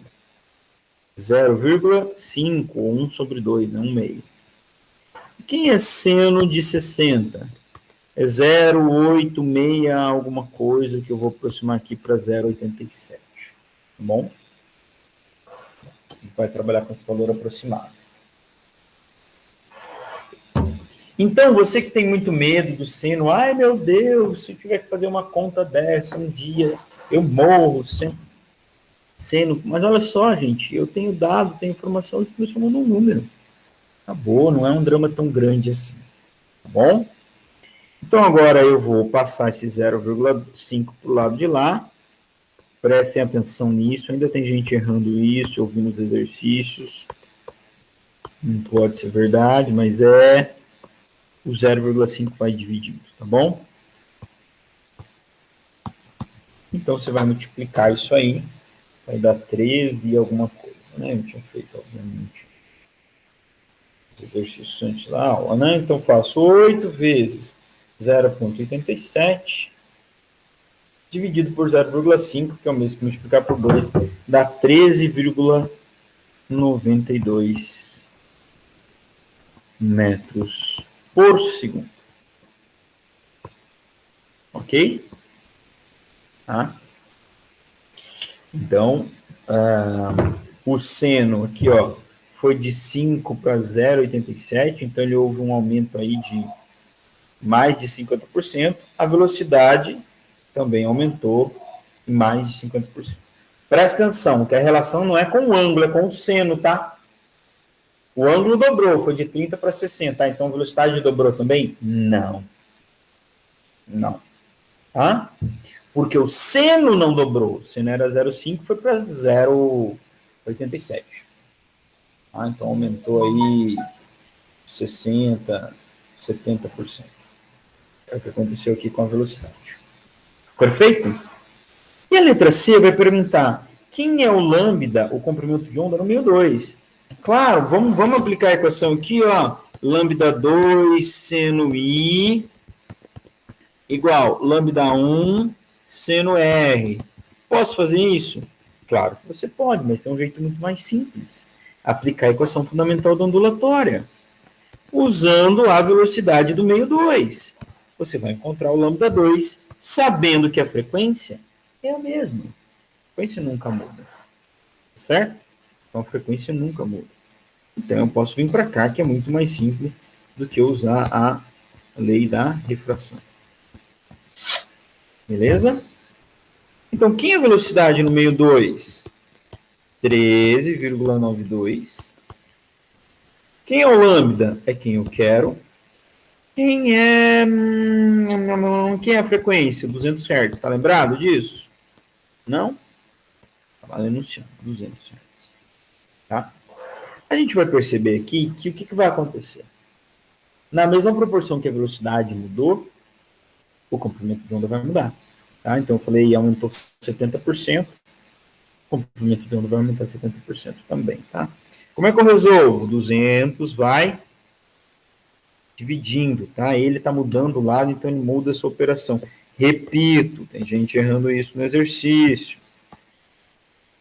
0,5 ou 1 sobre 2, né? 1 meio. Quem é seno de 60? É 0,86 alguma coisa que eu vou aproximar aqui para 0,87. Tá bom? A gente vai trabalhar com esse valor aproximado. Então, você que tem muito medo do seno, ai meu Deus, se eu tiver que fazer uma conta dessa um dia, eu morro, seno. Mas olha só, gente, eu tenho dado, tenho informação, isso transformou num número. Acabou, não é um drama tão grande assim. Tá bom? Então, agora eu vou passar esse 0,5 para o lado de lá. Prestem atenção nisso. Ainda tem gente errando isso, ouvindo os exercícios. Não pode ser verdade, mas é. O 0,5 vai dividindo, tá bom? Então, você vai multiplicar isso aí. Vai dar 13 e alguma coisa, né? Eu tinha feito, obviamente, os exercícios antes da aula, né? Então, faço 8 vezes 0,87 dividido por 0,5, que é o mesmo que multiplicar por 2, dá 13,92 metros por segundo. Ok? Tá? Então, o seno aqui, ó, foi de 5 para 0,87, então ele houve um aumento aí de mais de 50%. A velocidade também aumentou em mais de 50%. Presta atenção, que a relação não é com o ângulo, é com o seno, tá? O ângulo dobrou, foi de 30 para 60, tá? Então a velocidade dobrou também? Não. Não. Tá? Porque o seno não dobrou. O seno era 0,5, foi para 0,87. Tá? Então aumentou aí 60%, 70%. É o que aconteceu aqui com a velocidade. Perfeito? E a letra C vai perguntar, quem é o lambda, o comprimento de onda, no meio 2? Claro, vamos aplicar a equação aqui, ó. Lambda 2 seno I igual lambda 1 seno R. Posso fazer isso? Claro que você pode, mas tem um jeito muito mais simples. Aplicar a equação fundamental da ondulatória. Usando a velocidade do meio 2. Você vai encontrar o lambda 2, sabendo que a frequência é a mesma. A frequência nunca muda. Certo? Então a frequência nunca muda. Então eu posso vir para cá, que é muito mais simples do que usar a lei da refração. Beleza? Então, quem é a velocidade no meio 2? 13,92. Quem é o lambda? É quem eu quero. Quem é a frequência? 200 Hz. Está lembrado disso? Não? Estava enunciando. 200 Hz. Tá? A gente vai perceber aqui que o que vai acontecer? Na mesma proporção que a velocidade mudou, o comprimento de onda vai mudar. Tá? Então, eu falei, aumentou 70%, o comprimento de onda vai aumentar 70% também. Tá? Como é que eu resolvo? 200 vai dividindo, tá? Ele está mudando o lado, então ele muda essa operação. Repito, tem gente errando isso no exercício.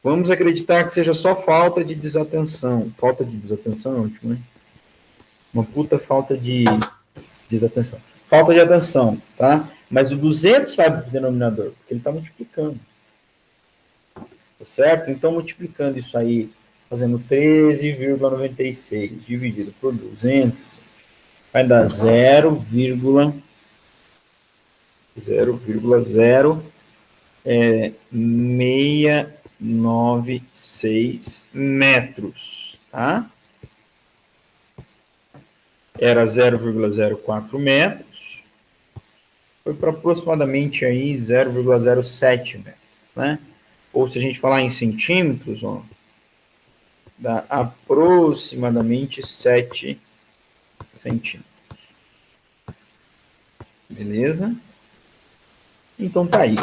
Vamos acreditar que seja só falta de desatenção. Falta de desatenção é ótimo, né? Uma puta falta de desatenção. Falta de atenção, tá? Mas o 200 vai para o denominador, porque ele está multiplicando. Tá certo? Então, multiplicando isso aí, fazendo 13,96 dividido por 200, vai dar 0,696 metros, tá? Era 0,04 metros, foi para aproximadamente aí 0,07 metros, né? Ou se a gente falar em centímetros, ó, dá aproximadamente 7 centímetros. Beleza? Então tá aí.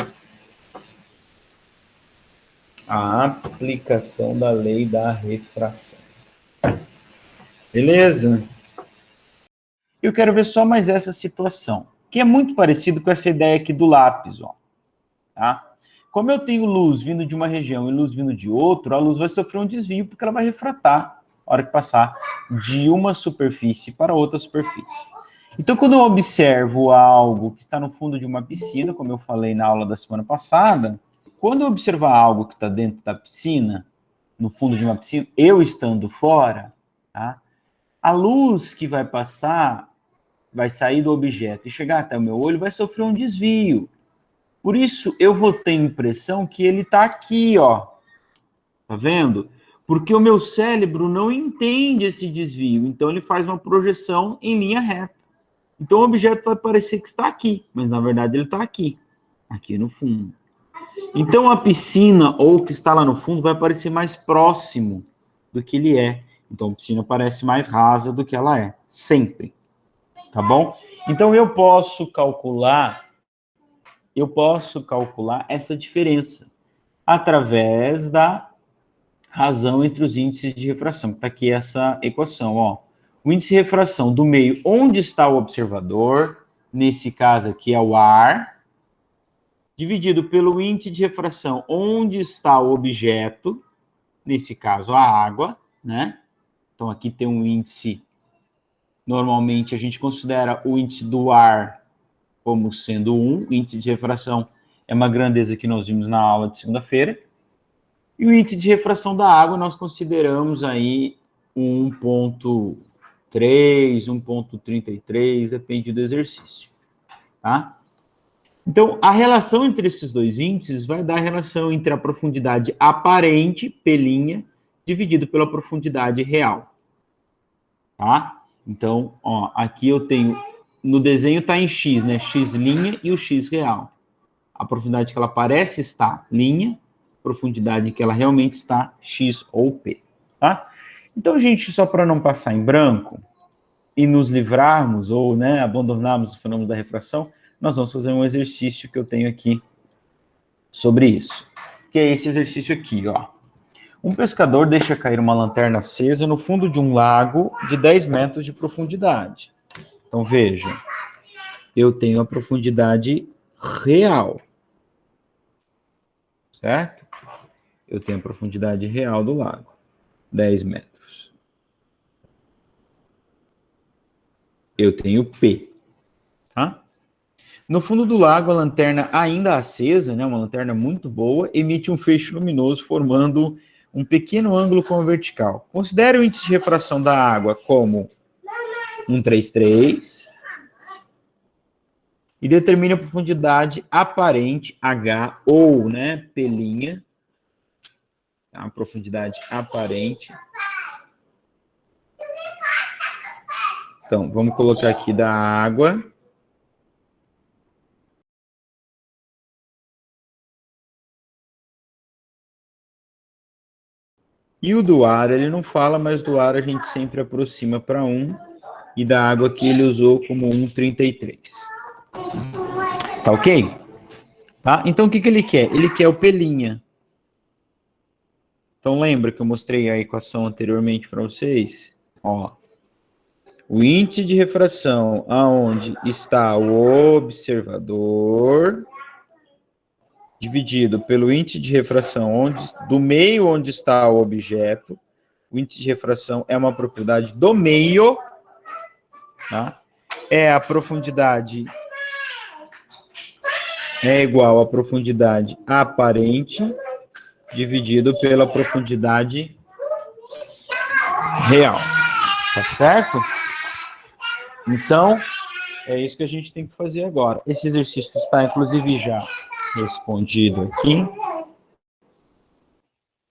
A aplicação da lei da refração. Beleza? Eu quero ver só mais essa situação, que é muito parecido com essa ideia aqui do lápis, ó. Tá? Como eu tenho luz vindo de uma região e luz vindo de outra, a luz vai sofrer um desvio porque ela vai refratar na hora que passar de uma superfície para outra superfície. Então, quando eu observo algo que está no fundo de uma piscina, como eu falei na aula da semana passada, quando eu observar algo que está dentro da piscina, no fundo de uma piscina, eu estando fora, tá? A luz que vai passar, vai sair do objeto e chegar até o meu olho, vai sofrer um desvio. Por isso, eu vou ter a impressão que ele está aqui, ó. Tá vendo? Porque o meu cérebro não entende esse desvio, então ele faz uma projeção em linha reta. Então o objeto vai parecer que está aqui, mas na verdade ele está aqui, aqui no fundo. Então a piscina, ou o que está lá no fundo, vai parecer mais próximo do que ele é. Então a piscina parece mais rasa do que ela é, sempre. Tá bom? Então eu posso calcular essa diferença através da razão entre os índices de refração. Está aqui essa equação, ó. O índice de refração do meio onde está o observador, nesse caso aqui é o ar, dividido pelo índice de refração onde está o objeto, nesse caso a água, né? Então aqui tem um índice, normalmente a gente considera o índice do ar como sendo 1, o índice de refração é uma grandeza que nós vimos na aula de segunda-feira, e o índice de refração da água nós consideramos aí 1,3, 1,33, depende do exercício, tá? Então, a relação entre esses dois índices vai dar a relação entre a profundidade aparente, P', dividido pela profundidade real, tá? Então, ó, aqui eu tenho, no desenho está em X, né? X' e o X real. A profundidade que ela parece estar, linha, profundidade que ela realmente está, X ou P, tá? Então, gente, só para não passar em branco e nos livrarmos ou, né, abandonarmos o fenômeno da refração, nós vamos fazer um exercício que eu tenho aqui sobre isso, que é esse exercício aqui, ó. Um pescador deixa cair uma lanterna acesa no fundo de um lago de 10 metros de profundidade. Então, veja, eu tenho a profundidade real, certo? Eu tenho a profundidade real do lago, 10 metros. Eu tenho P, tá? No fundo do lago, a lanterna ainda acesa, né, uma lanterna muito boa, emite um feixe luminoso, formando um pequeno ângulo com a vertical. Considere o índice de refração da água como 1,33 e determine a profundidade aparente, H, ou, né, P', a profundidade aparente. Então, vamos colocar aqui da água. E o do ar, ele não fala, mas do ar a gente sempre aproxima para 1. E da água aqui ele usou como 1,33. Tá ok? Tá? Então, o que ele quer? Ele quer o P'. Então, lembra que eu mostrei a equação anteriormente para vocês? Ó, o índice de refração aonde está o observador, dividido pelo índice de refração do meio onde está o objeto. O índice de refração é uma propriedade do meio, tá? É a profundidade, é igual à profundidade aparente, dividido pela profundidade real. Tá certo? Então, é isso que a gente tem que fazer agora. Esse exercício está, inclusive, já respondido aqui.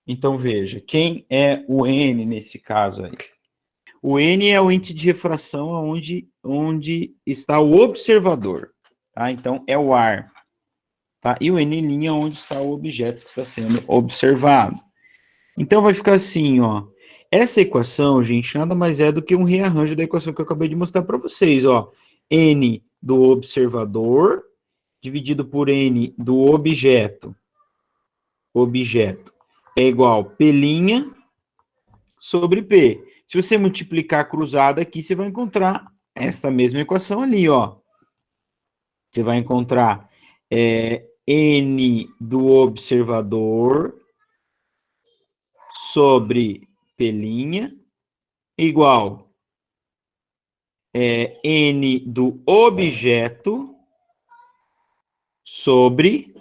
Então, veja, quem é o N nesse caso aí? O N é o índice de refração onde está o observador, tá? Então, é o ar, tá? E o N' é onde está o objeto que está sendo observado. Então, vai ficar assim, ó. Essa equação, gente, nada mais é do que um rearranjo da equação que eu acabei de mostrar para vocês, ó. N do observador dividido por N do objeto é igual P' sobre P. Se você multiplicar cruzado aqui, você vai encontrar esta mesma equação ali, ó. Você vai encontrar N do observador sobre P' igual N do objeto sobre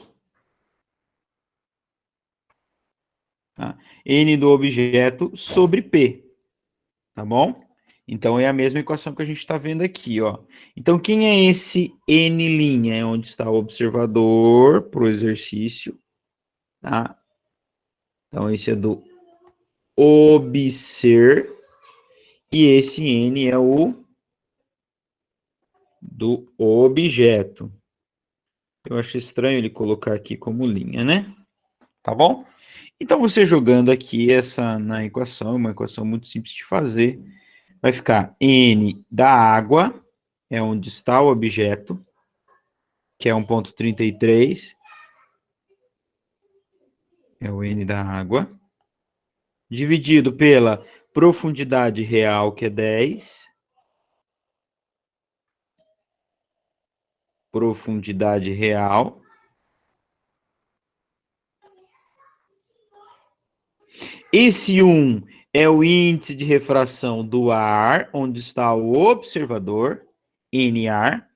N do objeto sobre P, tá bom? Então, é a mesma equação que a gente está vendo aqui, ó. Então, quem é esse N'? É onde está o observador para o exercício, tá? Então, esse é do obser, e esse N é o do objeto. Eu acho estranho ele colocar aqui como linha, né? Tá bom? Então, você jogando aqui essa na equação, uma equação muito simples de fazer, vai ficar N da água, é onde está o objeto, que é 1,33, é o N da água, dividido pela profundidade real, que é 10, profundidade real, esse 1 é o índice de refração do ar, onde está o observador, NA,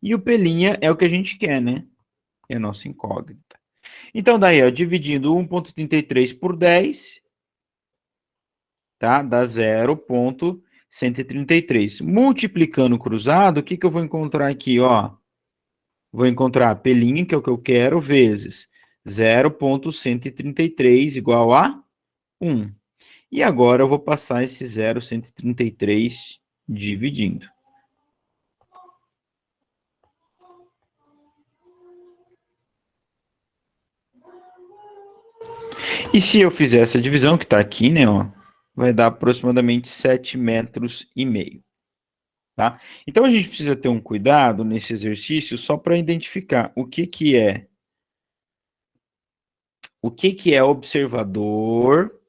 e o P' é o que a gente quer, né? É a nossa incógnita. Então, daí, ó, dividindo 1,33 por 10, tá? Dá 0,133. Multiplicando cruzado, o que que eu vou encontrar aqui, ó? Vou encontrar P', que é o que eu quero, vezes 0,133 igual a 1. E agora eu vou passar esse 0,133 dividindo. E se eu fizer essa divisão, que está aqui, né, ó, vai dar aproximadamente 7,5 metros. Tá? Então, a gente precisa ter um cuidado nesse exercício só para identificar o que é observador,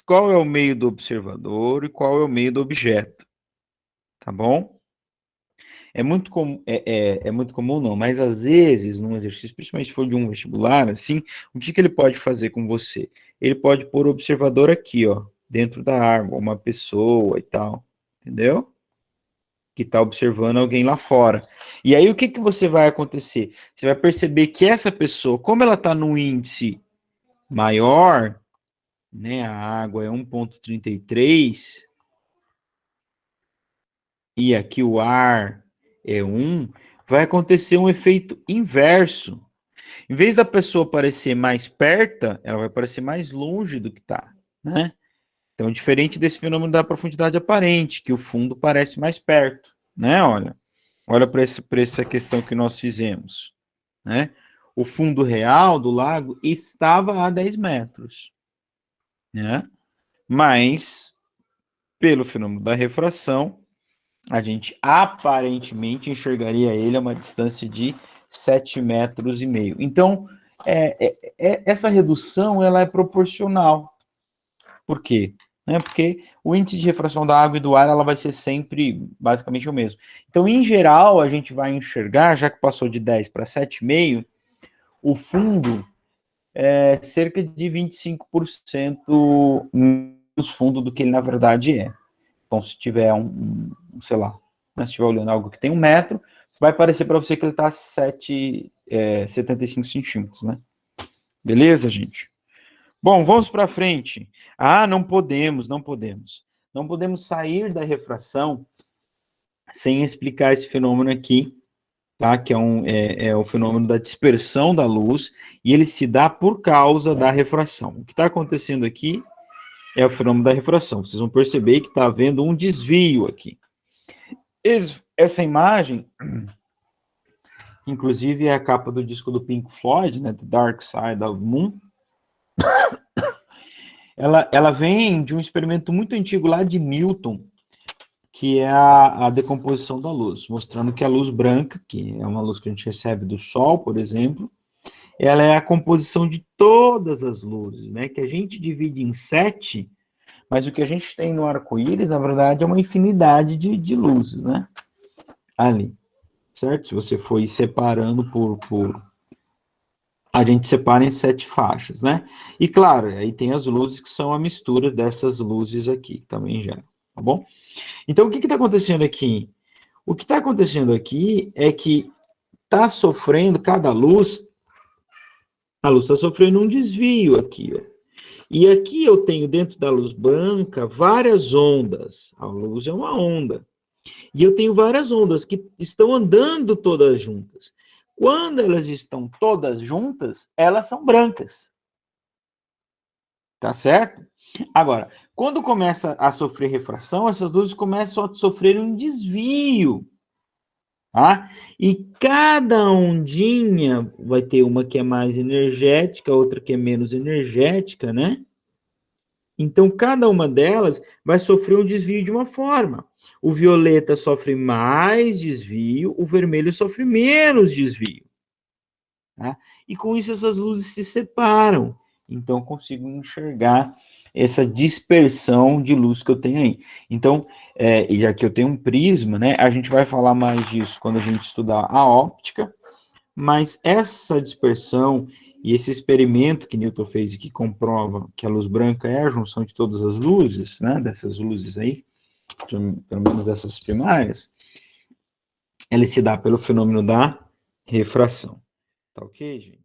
qual é o meio do observador e qual é o meio do objeto, tá bom? É muito comum, é muito comum não, mas às vezes, num exercício, principalmente se for de um vestibular, assim, o que ele pode fazer com você? Ele pode pôr o observador aqui, ó, dentro da água, uma pessoa e tal, entendeu? Que está observando alguém lá fora. E aí, o que você vai acontecer? Você vai perceber que essa pessoa, como ela está num índice maior, né, a água é 1,33, e aqui o ar é 1, vai acontecer um efeito inverso. Em vez da pessoa parecer mais perto, ela vai parecer mais longe do que está, né? Então, diferente desse fenômeno da profundidade aparente, que o fundo parece mais perto, né? Olha para essa questão que nós fizemos, né? O fundo real do lago estava a 10 metros, né? Mas, pelo fenômeno da refração, a gente aparentemente enxergaria ele a uma distância de 7,5 metros. Então, essa redução ela é proporcional. Por quê? Porque o índice de refração da água e do ar ela vai ser sempre basicamente o mesmo. Então, em geral, a gente vai enxergar, já que passou de 10 para 7,5, o fundo é cerca de 25% menos fundo do que ele na verdade é. Então, se tiver sei lá, se estiver olhando algo que tem 1 metro, vai parecer para você que ele está a 75 centímetros, né? Beleza, gente? Bom, vamos para frente. Não podemos. Não podemos sair da refração sem explicar esse fenômeno aqui, tá? Que é o fenômeno da dispersão da luz, e ele se dá por causa da refração. O que está acontecendo aqui é o fenômeno da refração. Vocês vão perceber que está havendo um desvio aqui. Essa imagem, inclusive, é a capa do disco do Pink Floyd, né? The Dark Side of the Moon. Ela vem de um experimento muito antigo lá de Newton, que é a decomposição da luz, mostrando que a luz branca, que é uma luz que a gente recebe do Sol, por exemplo, ela é a composição de todas as luzes, né? Que a gente divide em 7, Mas o que a gente tem no arco-íris, na verdade, é uma infinidade de luzes, né? Ali, certo? Se você for ir separando a gente separa em 7 faixas, né? E claro, aí tem as luzes que são a mistura dessas luzes aqui, também já, tá bom? Então, o que está acontecendo aqui? O que está acontecendo aqui é que está sofrendo, cada luz, a luz está sofrendo um desvio aqui, ó. E aqui eu tenho dentro da luz branca várias ondas. A luz é uma onda. E eu tenho várias ondas que estão andando todas juntas. Quando elas estão todas juntas, elas são brancas. Tá certo? Agora, quando começa a sofrer refração, essas luzes começam a sofrer um desvio. Tá? E cada ondinha vai ter uma que é mais energética, outra que é menos energética, né? Então, cada uma delas vai sofrer um desvio de uma forma. O violeta sofre mais desvio, o vermelho sofre menos desvio. Tá? E com isso, essas luzes se separam. Então, eu consigo enxergar essa dispersão de luz que eu tenho aí. Então, e já que eu tenho um prisma, né, a gente vai falar mais disso quando a gente estudar a óptica, mas essa dispersão e esse experimento que Newton fez e que comprova que a luz branca é a junção de todas as luzes, né, dessas luzes aí, pelo menos essas primárias, ele se dá pelo fenômeno da refração. Tá ok, gente?